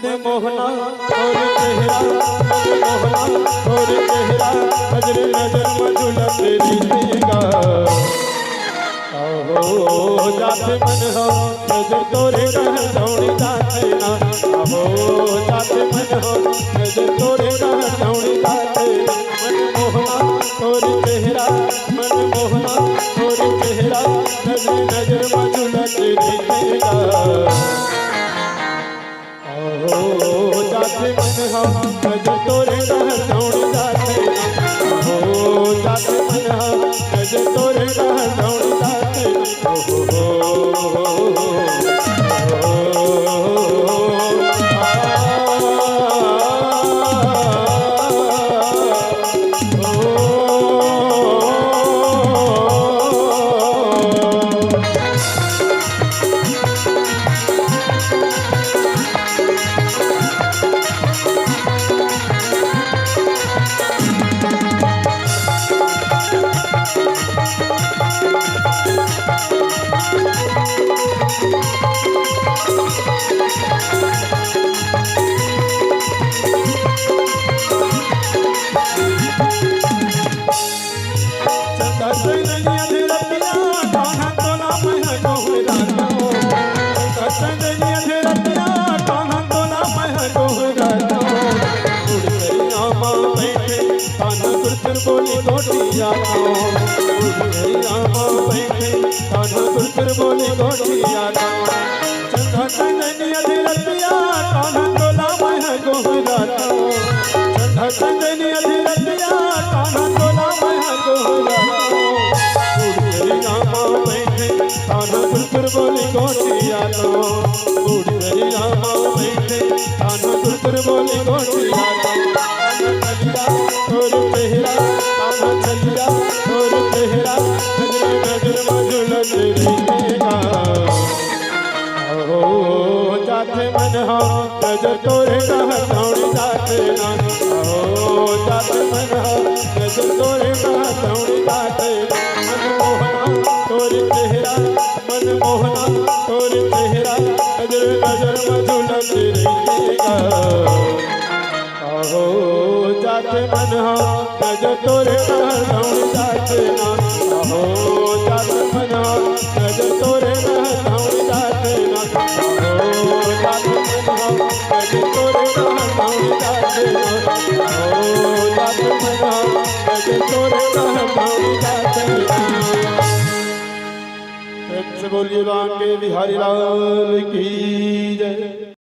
मन मोहना और चेहरा, मन मोहना और चेहरा, नजर नजर मधुला तेरी निगाह। आहो जाते मन हो नजर तोरे कह दौड़ी जाते ना, आहो जाते मन हो नजर तोरे कह दौड़ी जाते। मन मोहना और चेहरा, मन मोहना और चेहरा, नजर नजर मधुला तेरी निगाह। आहो जाते मन हो नजर तोरे कह दौड़ी जाते ना, आहो जाते मन हो नजर तोरे कह दौड़ी जाते। बोली गोटिया रामा बैठे कान्हा गुरपुर बोली गोटिया चंदा चंदनी अधिरतिया कान्हा तोला मैं गोहराता, चंदा चंदनी अधिरतिया कान्हा तोला मैं गोहराता। रामा बैठे कान्हा गुरपुर बोली गोटिया बूढ़ी रामा बैठे कान्हा गुरपुर बोली गोटिया। और चेहरा कान्हा चलिया और चेहरा, नजर नजर मधुला तेरी निगाह। आहो जाते मन हो नजर तोरे कह दौड़ी जाते ना, आहो जाते मन हो नजर तोरे कह दौड़ी जाते। मन मोहना और चेहरा, मन मोहना और चेहरा, नजर नजर मधुला तेरी निगाह। आहो जाते मन हो नजर तोरे कह दौड़ी जाते ना, आहो जाते मन हो नजर तोरे कह दौड़ी जाते ना, आहो जाते मन हो नजर तोरे कह दौड़ी जाते ना, आहो जाते मन हो नजर तोरे कह दौड़ी जाते ना। बोलिए बांके बिहारी लाल की जय।